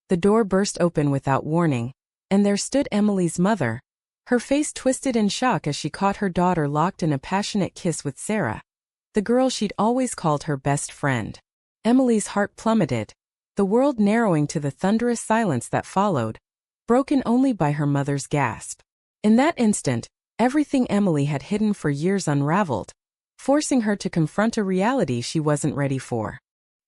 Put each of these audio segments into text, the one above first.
The door burst open without warning, and there stood Emily's mother, her face twisted in shock as she caught her daughter locked in a passionate kiss with Sarah, the girl she'd always called her best friend. Emily's heart plummeted, the world narrowing to the thunderous silence that followed, broken only by her mother's gasp. In that instant, everything Emily had hidden for years unraveled, forcing her to confront a reality she wasn't ready for.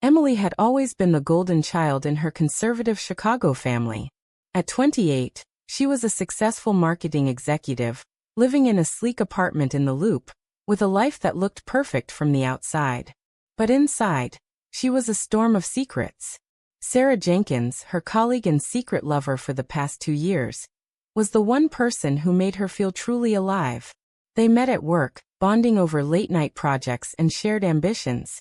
Emily had always been the golden child in her conservative Chicago family. At 28, she was a successful marketing executive, living in a sleek apartment in the Loop, with a life that looked perfect from the outside. But inside, she was a storm of secrets. Sarah Jenkins, her colleague and secret lover for the past 2 years, was the one person who made her feel truly alive. They met at work, bonding over late-night projects and shared ambitions,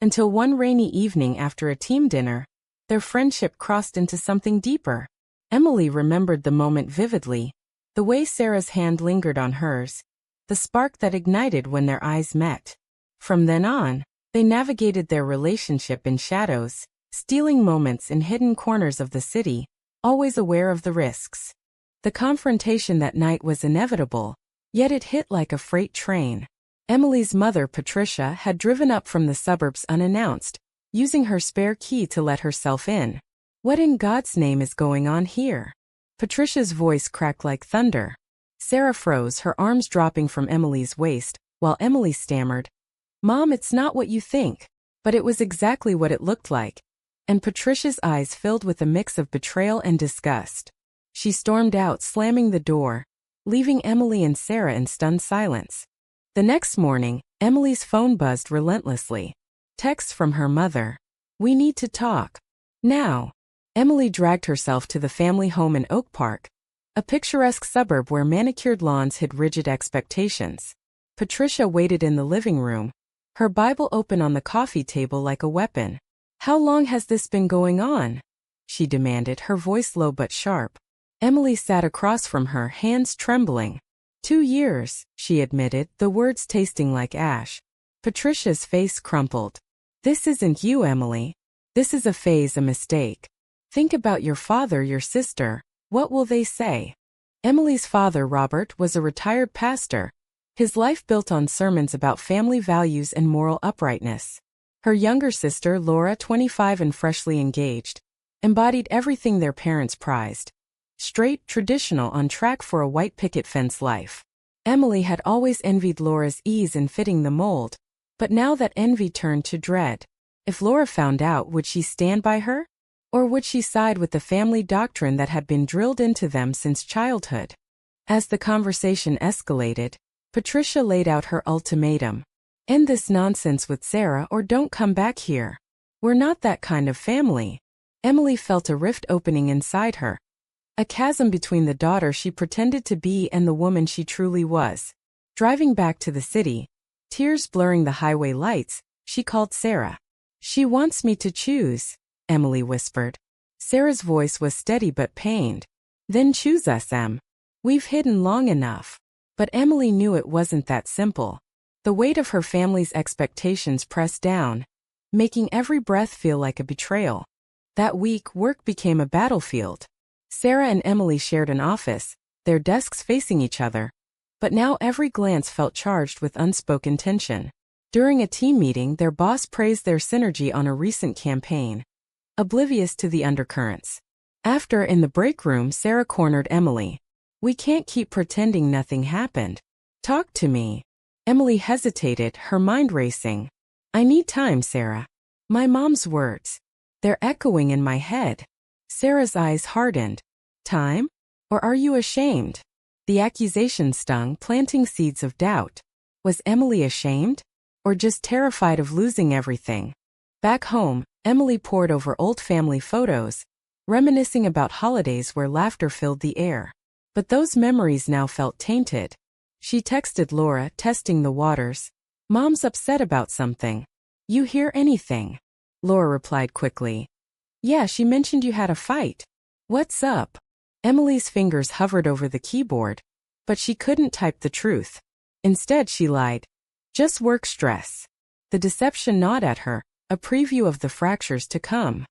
until one rainy evening after a team dinner, their friendship crossed into something deeper. Emily remembered the moment vividly, the way Sarah's hand lingered on hers, the spark that ignited when their eyes met. From then on, they navigated their relationship in shadows, stealing moments in hidden corners of the city, always aware of the risks. The confrontation that night was inevitable, yet it hit like a freight train. Emily's mother, Patricia, had driven up from the suburbs unannounced, using her spare key to let herself in. "What in God's name is going on here?" Patricia's voice cracked like thunder. Sarah froze, her arms dropping from Emily's waist, while Emily stammered, "Mom, it's not what you think." But it was exactly what it looked like, and Patricia's eyes filled with a mix of betrayal and disgust. She stormed out, slamming the door, leaving Emily and Sarah in stunned silence. The next morning, Emily's phone buzzed relentlessly. Texts from her mother. "We need to talk. Now." Emily dragged herself to the family home in Oak Park, a picturesque suburb where manicured lawns hid rigid expectations. Patricia waited in the living room, her Bible open on the coffee table like a weapon. "How long has this been going on?" she demanded, her voice low but sharp. Emily sat across from her, hands trembling. 2 years, she admitted, the words tasting like ash. Patricia's face crumpled. "This isn't you, Emily. This is a phase, a mistake. Think about your father, your sister. What will they say?" Emily's father, Robert, was a retired pastor, his life built on sermons about family values and moral uprightness. Her younger sister, Laura, 25 and freshly engaged, embodied everything their parents prized. Straight, traditional, on track for a white picket fence life. Emily had always envied Laura's ease in fitting the mold, but now that envy turned to dread. If Laura found out, would she stand by her? Or would she side with the family doctrine that had been drilled into them since childhood? As the conversation escalated, Patricia laid out her ultimatum. "End this nonsense with Sarah or don't come back here. We're not that kind of family." Emily felt a rift opening inside her. A chasm between the daughter she pretended to be and the woman she truly was. Driving back to the city, tears blurring the highway lights, she called Sarah. "She wants me to choose," Emily whispered. Sarah's voice was steady but pained. "Then choose us, Em. We've hidden long enough." But Emily knew it wasn't that simple. The weight of her family's expectations pressed down, making every breath feel like a betrayal. That week, work became a battlefield. Sarah and Emily shared an office, their desks facing each other. But now every glance felt charged with unspoken tension. During a team meeting, their boss praised their synergy on a recent campaign, oblivious to the undercurrents. After, in the break room, Sarah cornered Emily. "We can't keep pretending nothing happened. Talk to me." Emily hesitated, her mind racing. "I need time, Sarah. My mom's words. They're echoing in my head." Sarah's eyes hardened. "Time? Or are you ashamed?" The accusation stung, planting seeds of doubt. Was Emily ashamed? Or just terrified of losing everything? Back home, Emily pored over old family photos, reminiscing about holidays where laughter filled the air. But those memories now felt tainted. She texted Laura, testing the waters. "Mom's upset about something. You hear anything?" Laura replied quickly. "Yeah, she mentioned you had a fight. What's up?" Emily's fingers hovered over the keyboard, but she couldn't type the truth. Instead, she lied. "Just work stress." The deception gnawed at her, a preview of the fractures to come.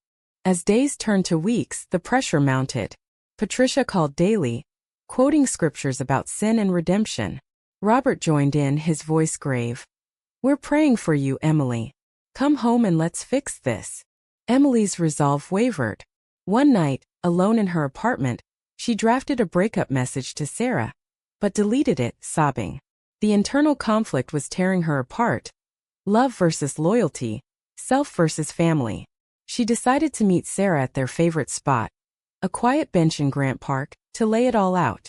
As days turned to weeks, the pressure mounted. Patricia called daily, quoting scriptures about sin and redemption. Robert joined in, his voice grave. "We're praying for you, Emily. Come home and let's fix this." Emily's resolve wavered. One night, alone in her apartment, she drafted a breakup message to Sarah, but deleted it, sobbing. The internal conflict was tearing her apart. Love versus loyalty, self versus family. She decided to meet Sarah at their favorite spot, a quiet bench in Grant Park, to lay it all out.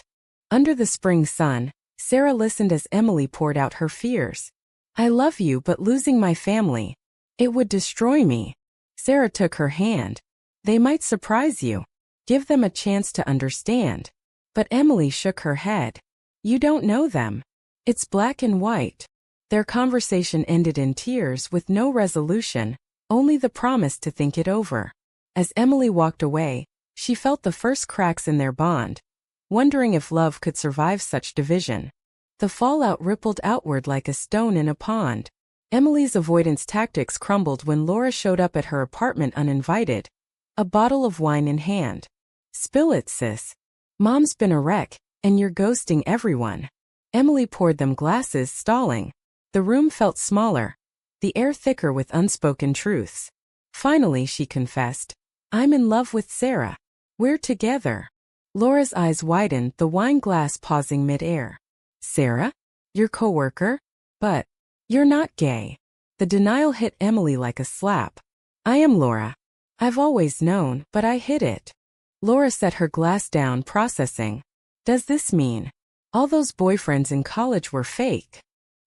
Under the spring sun, Sarah listened as Emily poured out her fears. "I love you, but losing my family, it would destroy me." Sarah took her hand. "They might surprise you. Give them a chance to understand." But Emily shook her head. "You don't know them. It's black and white." Their conversation ended in tears with no resolution, only the promise to think it over. As Emily walked away, she felt the first cracks in their bond, wondering if love could survive such division. The fallout rippled outward like a stone in a pond. Emily's avoidance tactics crumbled when Laura showed up at her apartment uninvited, a bottle of wine in hand. "Spill it, sis. Mom's been a wreck, and you're ghosting everyone." Emily poured them glasses, stalling. The room felt smaller, the air thicker with unspoken truths. Finally, she confessed, "I'm in love with Sarah. We're together." Laura's eyes widened, the wine glass pausing mid-air. "Sarah? Your coworker? But you're not gay." The denial hit Emily like a slap. "I am, Laura. I've always known, but I hid it." Laura set her glass down, processing. "Does this mean all those boyfriends in college were fake?"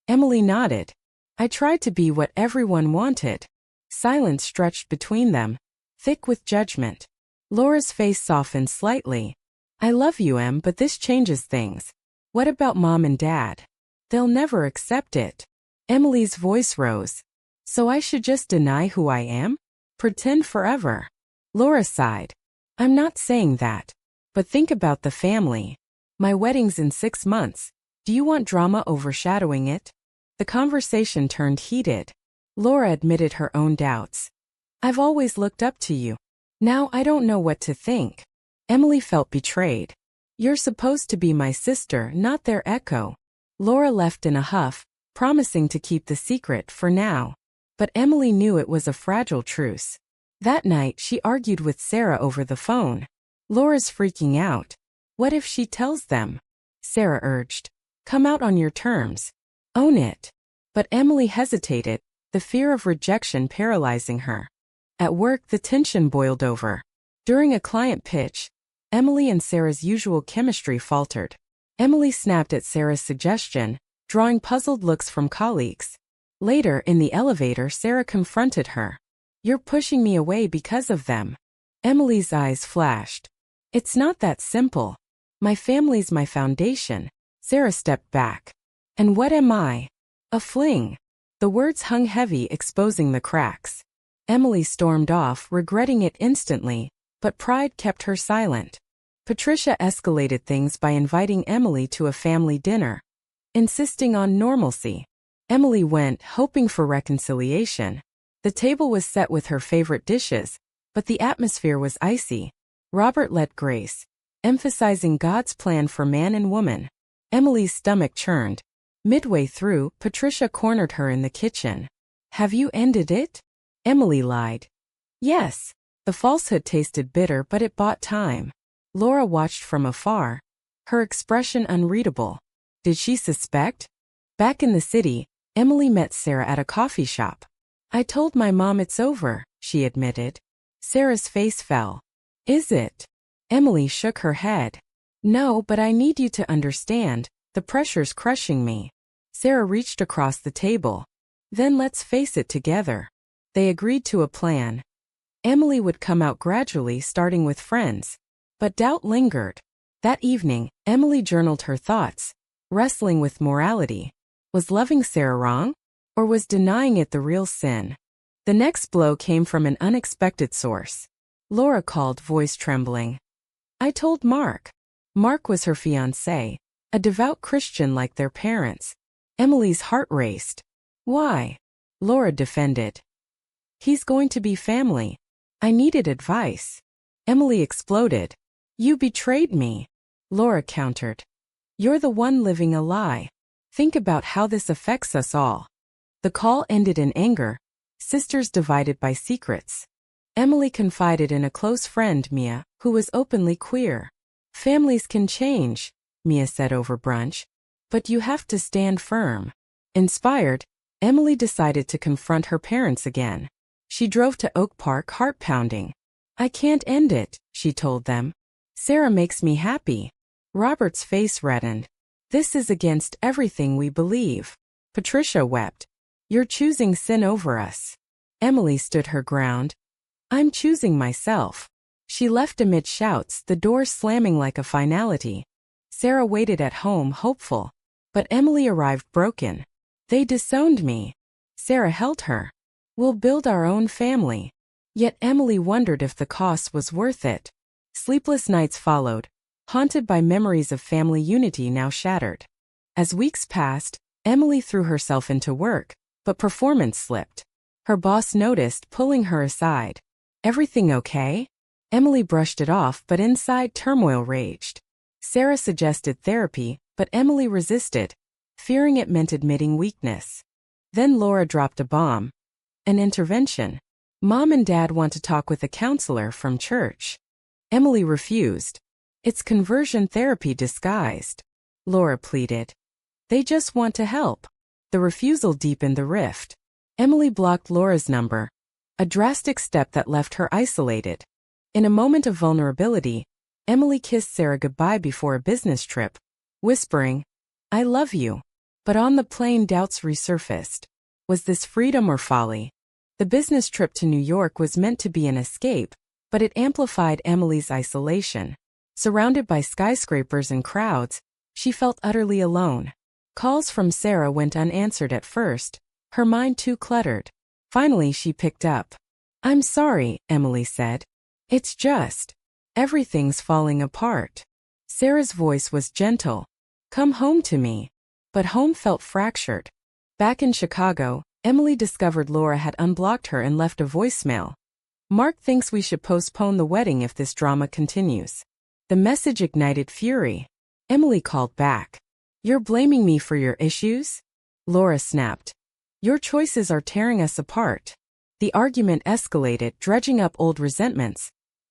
Emily nodded. "I tried to be what everyone wanted." Silence stretched between them, thick with judgment. Laura's face softened slightly. "I love you, Em, but this changes things. What about Mom and Dad? They'll never accept it." Emily's voice rose. "So I should just deny who I am? Pretend forever?" Laura sighed. "I'm not saying that. But think about the family. My wedding's in 6 months. Do you want drama overshadowing it?" The conversation turned heated. Laura admitted her own doubts. "I've always looked up to you. Now I don't know what to think." Emily felt betrayed. "You're supposed to be my sister, not their echo." Laura left in a huff, promising to keep the secret for now. But Emily knew it was a fragile truce. That night, she argued with Sarah over the phone. "Laura's freaking out. What if she tells them?" Sarah urged. "Come out on your terms. Own it." But Emily hesitated, the fear of rejection paralyzing her. At work, the tension boiled over. During a client pitch, Emily and Sarah's usual chemistry faltered. Emily snapped at Sarah's suggestion, drawing puzzled looks from colleagues. Later, in the elevator, Sarah confronted her. "You're pushing me away because of them." Emily's eyes flashed. "It's not that simple. My family's my foundation." Sarah stepped back. "And what am I? A fling." The words hung heavy, exposing the cracks. Emily stormed off, regretting it instantly, but pride kept her silent. Patricia escalated things by inviting Emily to a family dinner, insisting on normalcy. Emily went, hoping for reconciliation. The table was set with her favorite dishes, but the atmosphere was icy. Robert led grace, emphasizing God's plan for man and woman. Emily's stomach churned. Midway through, Patricia cornered her in the kitchen. "Have you ended it?" Emily lied. "Yes." The falsehood tasted bitter, but it bought time. Laura watched from afar, her expression unreadable. Did she suspect? Back in the city, Emily met Sarah at a coffee shop. "I told my mom it's over," she admitted. Sarah's face fell. "Is it?" Emily shook her head. "No, but I need you to understand. The pressure's crushing me." Sarah reached across the table. "Then let's face it together." They agreed to a plan. Emily would come out gradually, starting with friends. But doubt lingered. That evening, Emily journaled her thoughts, wrestling with morality. Was loving Sarah wrong? Or was denying it the real sin? The next blow came from an unexpected source. Laura called, voice trembling. "I told Mark." Mark was her fiancé, a devout Christian like their parents. Emily's heart raced. "Why?" Laura defended. "He's going to be family. I needed advice. Emily exploded. You betrayed me. Laura countered. You're the one living a lie. Think about how this affects us all. The call ended in anger, sisters divided by secrets. Emily confided in a close friend, Mia, who was openly queer. Families can change, Mia said over brunch, but you have to stand firm. Inspired, Emily decided to confront her parents again. She drove to Oak Park, heart pounding. I can't end it, she told them. Sarah makes me happy. Robert's face reddened. This is against everything we believe. Patricia wept. You're choosing sin over us. Emily stood her ground. I'm choosing myself. She left amid shouts, the door slamming like a finality. Sarah waited at home, hopeful. But Emily arrived broken. They disowned me. Sarah held her. We'll build our own family. Yet Emily wondered if the cost was worth it. Sleepless nights followed, haunted by memories of family unity now shattered. As weeks passed, Emily threw herself into work, but performance slipped. Her boss noticed, pulling her aside. Everything okay? Emily brushed it off, but inside turmoil raged. Sarah suggested therapy, but Emily resisted, fearing it meant admitting weakness. Then Laura dropped a bomb. An intervention. Mom and Dad want to talk with a counselor from church. Emily refused. It's conversion therapy disguised. Laura pleaded. They just want to help. The refusal deepened the rift. Emily blocked Laura's number, a drastic step that left her isolated. In a moment of vulnerability, Emily kissed Sarah goodbye before a business trip, whispering, I love you. But on the plane, doubts resurfaced. Was this freedom or folly? The business trip to New York was meant to be an escape, but it amplified Emily's isolation. Surrounded by skyscrapers and crowds, she felt utterly alone. Calls from Sarah went unanswered at first, her mind too cluttered. Finally she picked up. I'm sorry, Emily said. It's just, everything's falling apart. Sarah's voice was gentle. Come home to me. But home felt fractured. Back in Chicago, Emily discovered Laura had unblocked her and left a voicemail. Mark thinks we should postpone the wedding if this drama continues. The message ignited fury. Emily called back. You're blaming me for your issues? Laura snapped. Your choices are tearing us apart. The argument escalated, dredging up old resentments.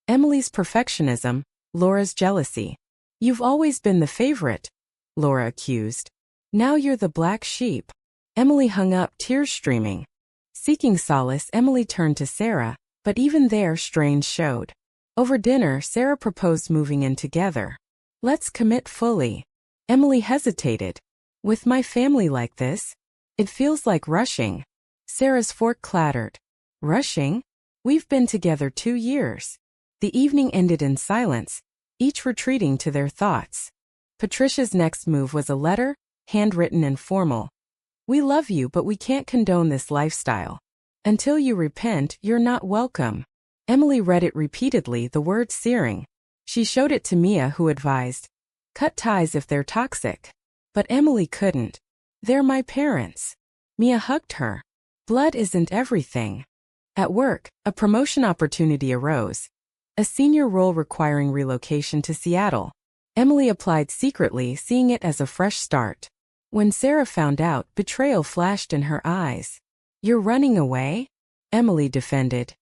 Emily's perfectionism, Laura's jealousy. You've always been the favorite, Laura accused. Now you're the black sheep. Emily hung up, tears streaming. Seeking solace, Emily turned to Sarah, but even there strains showed. Over dinner, Sarah proposed moving in together. Let's commit fully. Emily hesitated. With my family like this, it feels like rushing. Sarah's fork clattered. Rushing? We've been together 2 years. The evening ended in silence, each retreating to their thoughts. Patricia's next move was a letter, handwritten and formal. We love you, but we can't condone this lifestyle. Until you repent, you're not welcome. Emily read it repeatedly, the words searing. She showed it to Mia, who advised, cut ties if they're toxic. But Emily couldn't. They're my parents. Mia hugged her. Blood isn't everything. At work, a promotion opportunity arose. A senior role requiring relocation to Seattle. Emily applied secretly, seeing it as a fresh start. When Sarah found out, betrayal flashed in her eyes. You're running away? Emily defended.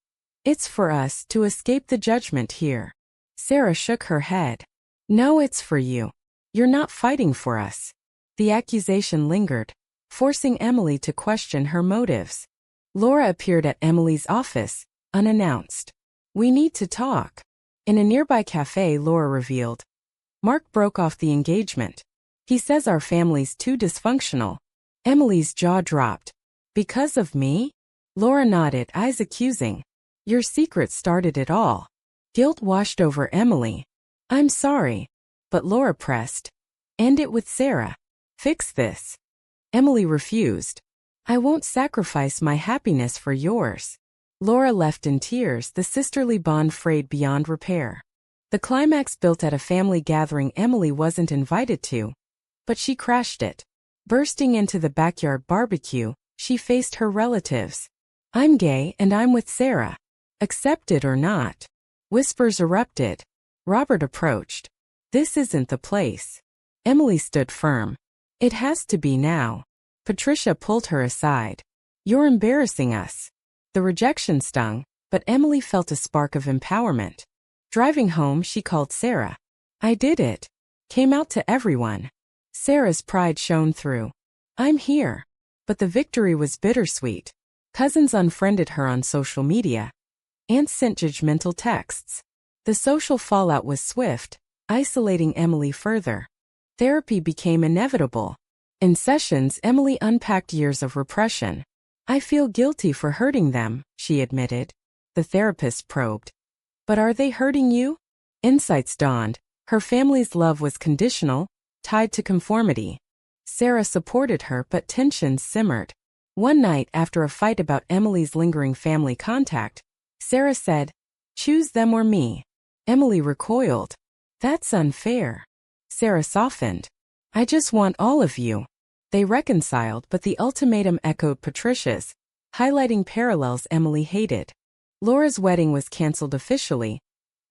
It's for us to escape the judgment here. Sarah shook her head. No, it's for you. You're not fighting for us. The accusation lingered, forcing Emily to question her motives. Laura appeared at Emily's office, unannounced. We need to talk. In a nearby cafe, Laura revealed. Mark broke off the engagement. He says our family's too dysfunctional. Emily's jaw dropped. Because of me? Laura nodded, eyes accusing. Your secret started it all. Guilt washed over Emily. I'm sorry. But Laura pressed. End it with Sarah. Fix this. Emily refused. I won't sacrifice my happiness for yours. Laura left in tears, the sisterly bond frayed beyond repair. The climax built at a family gathering Emily wasn't invited to, but she crashed it. Bursting into the backyard barbecue, she faced her relatives. I'm gay and I'm with Sarah. Accept it or not. Whispers erupted. Robert approached. This isn't the place. Emily stood firm. It has to be now. Patricia pulled her aside. You're embarrassing us. The rejection stung, but Emily felt a spark of empowerment. Driving home, she called Sarah. I did it. Came out to everyone. Sarah's pride shone through. I'm here. But the victory was bittersweet. Cousins unfriended her on social media. Aunts sent judgmental texts. The social fallout was swift, isolating Emily further. Therapy became inevitable. In sessions, Emily unpacked years of repression. I feel guilty for hurting them, she admitted. The therapist probed. But are they hurting you? Insights dawned. Her family's love was conditional, tied to conformity. Sarah supported her, but tensions simmered. One night, after a fight about Emily's lingering family contact, Sarah said, choose them or me. Emily recoiled. That's unfair. Sarah softened. I just want all of you. They reconciled, but the ultimatum echoed Patricia's, highlighting parallels Emily hated. Laura's wedding was canceled officially,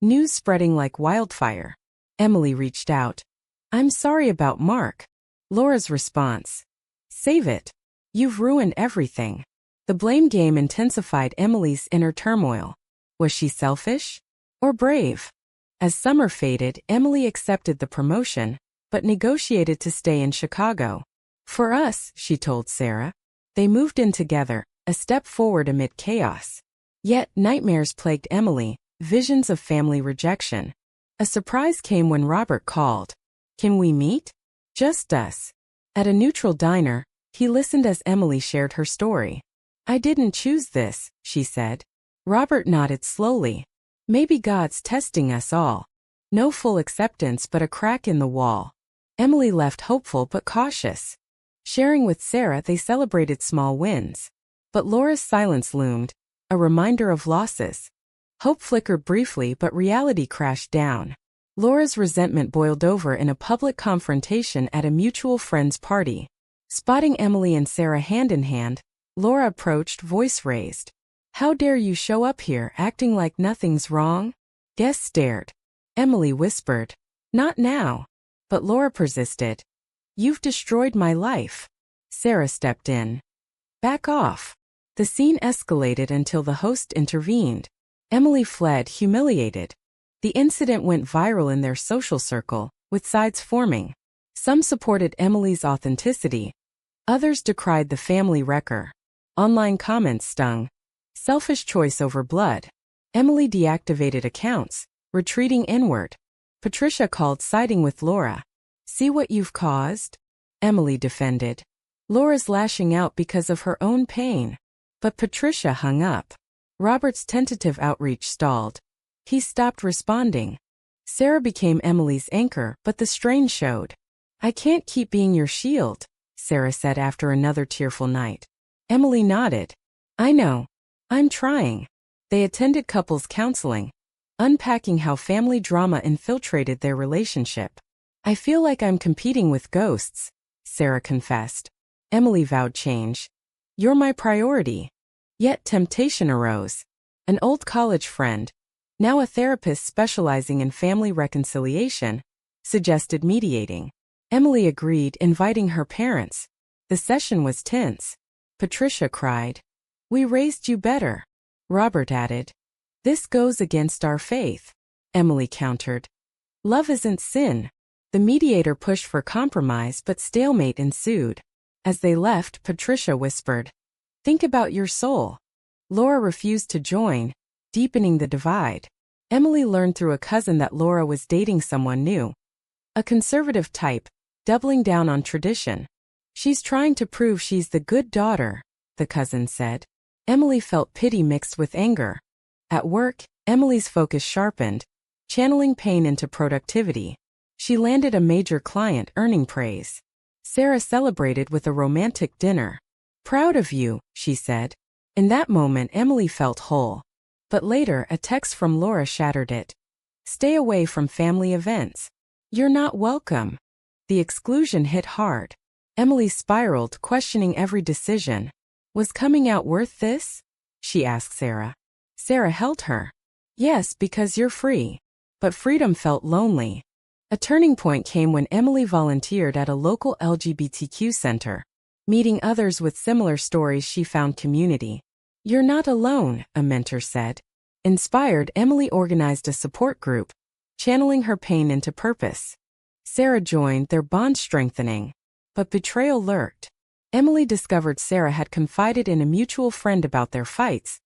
news spreading like wildfire. Emily reached out. I'm sorry about Mark. Laura's response. Save it. You've ruined everything. The blame game intensified Emily's inner turmoil. Was she selfish? Or brave? As summer faded, Emily accepted the promotion, but negotiated to stay in Chicago. For us, she told Sarah. They moved in together, a step forward amid chaos. Yet, nightmares plagued Emily, visions of family rejection. A surprise came when Robert called. Can we meet? Just us. At a neutral diner, he listened as Emily shared her story. I didn't choose this, she said. Robert nodded slowly. Maybe God's testing us all. No full acceptance but a crack in the wall. Emily left hopeful but cautious. Sharing with Sarah, they celebrated small wins. But Laura's silence loomed, a reminder of losses. Hope flickered briefly, but reality crashed down. Laura's resentment boiled over in a public confrontation at a mutual friend's party. Spotting Emily and Sarah hand in hand, Laura approached, voice raised. How dare you show up here acting like nothing's wrong? Guests stared. Emily whispered, not now. But Laura persisted. You've destroyed my life. Sarah stepped in. Back off. The scene escalated until the host intervened. Emily fled, humiliated. The incident went viral in their social circle, with sides forming. Some supported Emily's authenticity. Others decried the family wrecker. Online comments stung. Selfish choice over blood. Emily deactivated accounts, retreating inward. Patricia called, siding with Laura. See what you've caused? Emily defended. Laura's lashing out because of her own pain. But Patricia hung up. Robert's tentative outreach stalled. He stopped responding. Sarah became Emily's anchor, but the strain showed. I can't keep being your shield, Sarah said after another tearful night. Emily nodded. I know. I'm trying. They attended couples counseling, unpacking how family drama infiltrated their relationship. I feel like I'm competing with ghosts, Sarah confessed. Emily vowed change. You're my priority. Yet temptation arose. An old college friend, now a therapist specializing in family reconciliation, suggested mediating. Emily agreed, inviting her parents. The session was tense. Patricia cried. We raised you better. Robert added. This goes against our faith. Emily countered. Love isn't sin. The mediator pushed for compromise, but stalemate ensued. As they left, Patricia whispered, think about your soul. Laura refused to join, deepening the divide. Emily learned through a cousin that Laura was dating someone new. A conservative type, doubling down on tradition. She's trying to prove she's the good daughter, the cousin said. Emily felt pity mixed with anger. At work, Emily's focus sharpened, channeling pain into productivity. She landed a major client, earning praise. Sarah celebrated with a romantic dinner. Proud of you, she said. In that moment, Emily felt whole. But later, a text from Laura shattered it. Stay away from family events. You're not welcome. The exclusion hit hard. Emily spiraled, questioning every decision. Was coming out worth this? She asked Sarah. Sarah held her. Yes, because you're free. But freedom felt lonely. A turning point came when Emily volunteered at a local LGBTQ center. Meeting others with similar stories, she found community. You're not alone, a mentor said. Inspired, Emily organized a support group, channeling her pain into purpose. Sarah joined, their bond strengthening. But betrayal lurked. Emily discovered Sarah had confided in a mutual friend about their fights,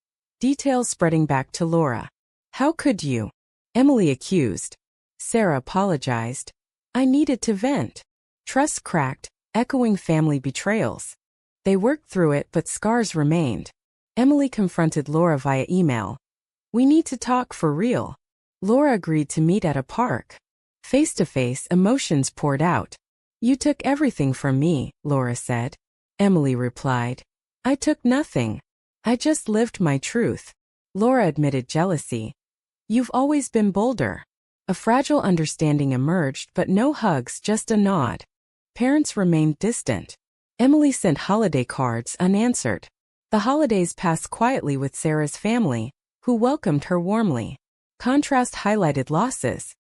details spreading back to Laura. How could you? Emily accused. Sarah apologized. I needed to vent. Trust cracked, echoing family betrayals. They worked through it, but scars remained. Emily confronted Laura via email. We need to talk for real. Laura agreed to meet at a park. Face to face, emotions poured out. You took everything from me, Laura said. Emily replied. I took nothing. I just lived my truth. Laura admitted jealousy. You've always been bolder. A fragile understanding emerged, but no hugs, just a nod. Parents remained distant. Emily sent holiday cards unanswered. The holidays passed quietly with Sarah's family, who welcomed her warmly. Contrast highlighted losses.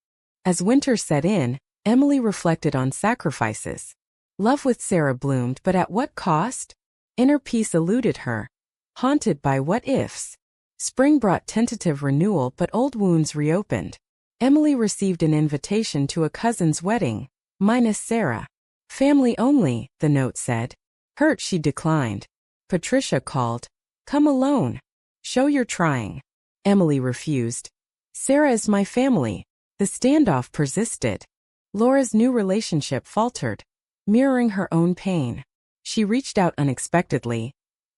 As winter set in, Emily reflected on sacrifices. Love with Sarah bloomed, but at what cost? Inner peace eluded her. Haunted by what-ifs. Spring brought tentative renewal, but old wounds reopened. Emily received an invitation to a cousin's wedding, minus Sarah. Family only, the note said. Hurt, she declined. Patricia called. Come alone. Show you're trying. Emily refused. Sarah is my family. The standoff persisted. Laura's new relationship faltered, mirroring her own pain. She reached out unexpectedly.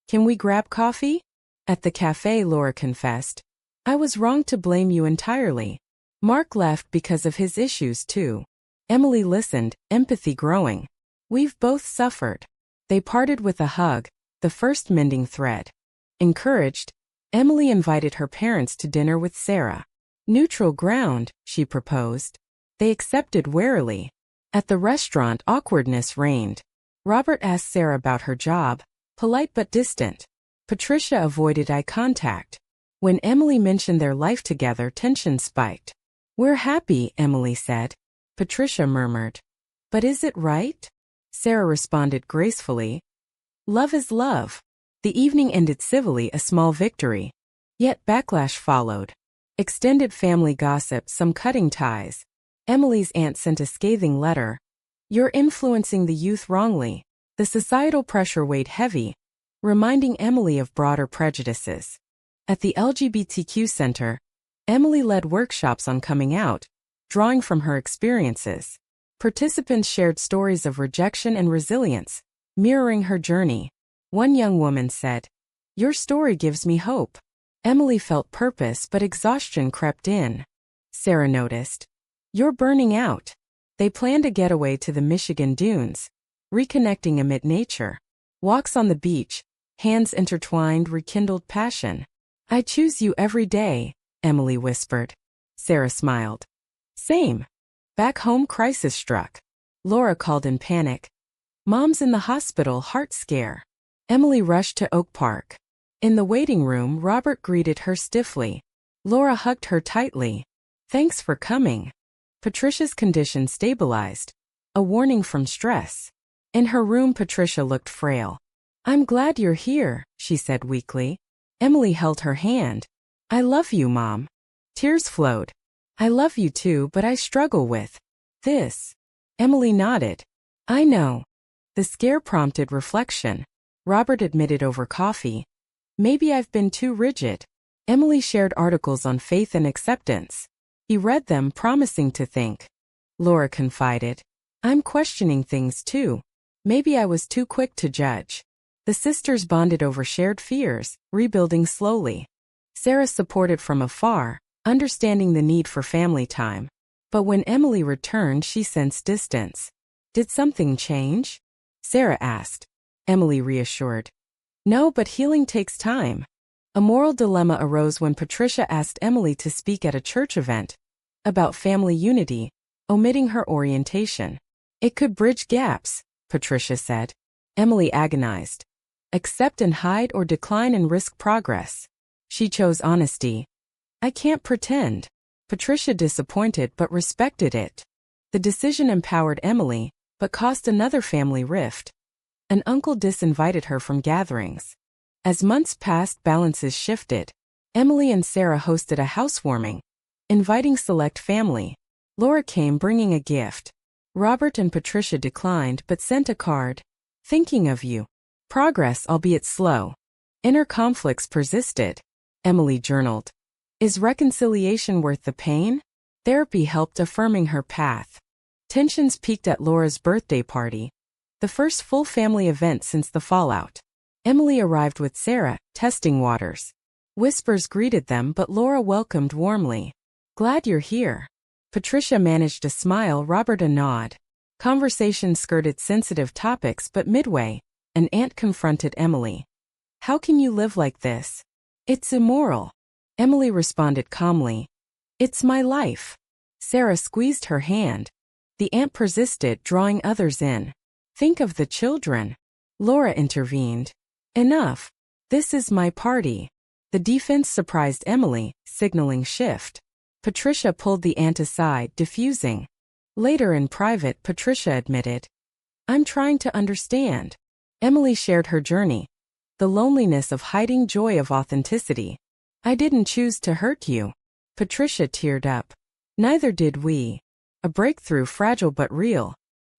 Can we grab coffee? At the cafe, Laura confessed. I was wrong to blame you entirely. Mark left because of his issues too. Emily listened, empathy growing. We've both suffered. They parted with a hug, the first mending thread. Encouraged, Emily invited her parents to dinner with Sarah. Neutral ground, she proposed. They accepted warily. At the restaurant, awkwardness reigned. Robert asked Sarah about her job, polite but distant. Patricia avoided eye contact. When Emily mentioned their life together, tension spiked. We're happy, Emily said. Patricia murmured. But is it right? Sarah responded gracefully. Love is love. The evening ended civilly, a small victory. Yet backlash followed. Extended family gossip, some cutting ties. Emily's aunt sent a scathing letter. You're influencing the youth wrongly. The societal pressure weighed heavy, reminding Emily of broader prejudices. At the LGBTQ Center, Emily led workshops on coming out, drawing from her experiences. Participants shared stories of rejection and resilience, mirroring her journey. One young woman said, Your story gives me hope. Emily felt purpose, but exhaustion crept in. Sarah noticed. You're burning out. They planned a getaway to the Michigan dunes, reconnecting amid nature. Walks on the beach, hands intertwined, rekindled passion. I choose you every day, Emily whispered. Sarah smiled. Same. Back home, crisis struck. Laura called in panic. Mom's in the hospital, heart scare. Emily rushed to Oak Park. In the waiting room, Robert greeted her stiffly. Laura hugged her tightly. Thanks for coming. Patricia's condition stabilized, a warning from stress. In her room, Patricia looked frail. I'm glad you're here, she said weakly. Emily held her hand. I love you, Mom. Tears flowed. I love you too, but I struggle with this. Emily nodded. I know. The scare prompted reflection. Robert admitted over coffee. Maybe I've been too rigid. Emily shared articles on faith and acceptance. He read them, promising to think. Laura confided. I'm questioning things too. Maybe I was too quick to judge. The sisters bonded over shared fears, rebuilding slowly. Sarah supported from afar, understanding the need for family time. But when Emily returned, she sensed distance. Did something change? Sarah asked. Emily reassured. No, but healing takes time. A moral dilemma arose when Patricia asked Emily to speak at a church event about family unity, omitting her orientation. It could bridge gaps, Patricia said. Emily agonized. Accept and hide or decline and risk progress. She chose honesty. I can't pretend. Patricia disappointed but respected it. The decision empowered Emily, but caused another family rift. An uncle disinvited her from gatherings. As months passed, balances shifted. Emily and Sarah hosted a housewarming, inviting select family. Laura came bringing a gift. Robert and Patricia declined but sent a card. Thinking of you. Progress, albeit slow. Inner conflicts persisted. Emily journaled. Is reconciliation worth the pain? Therapy helped affirming her path. Tensions peaked at Laura's birthday party, the first full family event since the fallout. Emily arrived with Sarah, testing waters. Whispers greeted them but Laura welcomed warmly. Glad you're here. Patricia managed a smile, Robert a nod. Conversation skirted sensitive topics but midway, an aunt confronted Emily. How can you live like this? It's immoral. Emily responded calmly. It's my life. Sarah squeezed her hand. The aunt persisted, drawing others in. Think of the children. Laura intervened. Enough. This is my party. The defense surprised Emily, signaling shift. Patricia pulled the aunt aside, diffusing. Later in private, Patricia admitted. I'm trying to understand. Emily shared her journey. The loneliness of hiding, joy of authenticity. I didn't choose to hurt you. Patricia teared up. Neither did we. A breakthrough, fragile but real.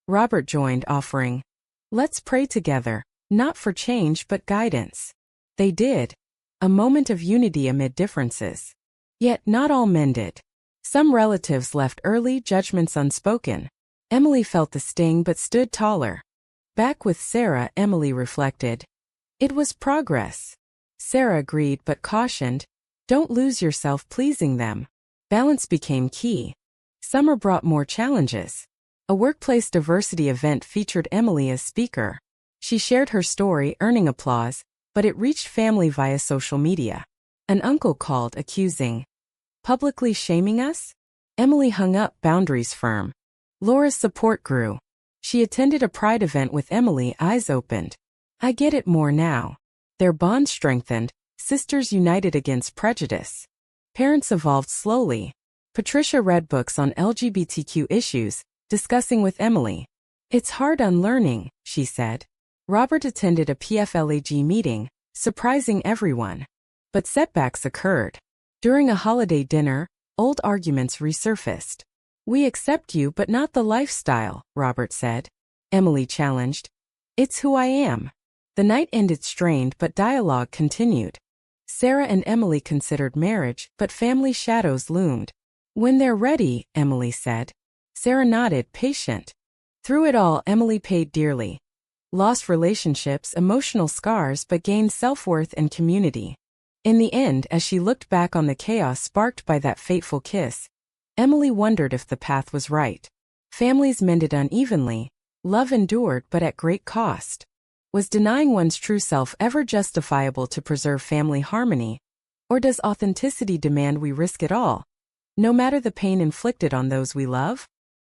Robert joined, offering. Let's pray together, not for change but guidance. They did. A moment of unity amid differences. Yet not all mended. Some relatives left early, judgments unspoken. Emily felt the sting but stood taller. Back with Sarah, Emily reflected. It was progress. Sarah agreed but cautioned. Don't lose yourself pleasing them. Balance became key. Summer brought more challenges. A workplace diversity event featured Emily as speaker. She shared her story, earning applause, but it reached family via social media. An uncle called, accusing. Publicly shaming us? Emily hung up, boundaries firm. Laura's support grew. She attended a pride event with Emily, eyes opened. I get it more now. Their bond strengthened, sisters united against prejudice. Parents evolved slowly. Patricia read books on LGBTQ issues, discussing with Emily. It's hard unlearning, she said. Robert attended a PFLAG meeting, surprising everyone. But setbacks occurred. During a holiday dinner, old arguments resurfaced. We accept you but not the lifestyle, Robert said. Emily challenged. It's who I am. The night ended strained but dialogue continued. Sarah and Emily considered marriage, but family shadows loomed. When they're ready, Emily said. Sarah nodded, patient. Through it all, Emily paid dearly. Lost relationships, emotional scars, but gained self-worth and community. In the end, as she looked back on the chaos sparked by that fateful kiss, Emily wondered if the path was right. Families mended unevenly, love endured but at great cost. Was denying one's true self ever justifiable to preserve family harmony? Or does authenticity demand we risk it all, no matter the pain inflicted on those we love?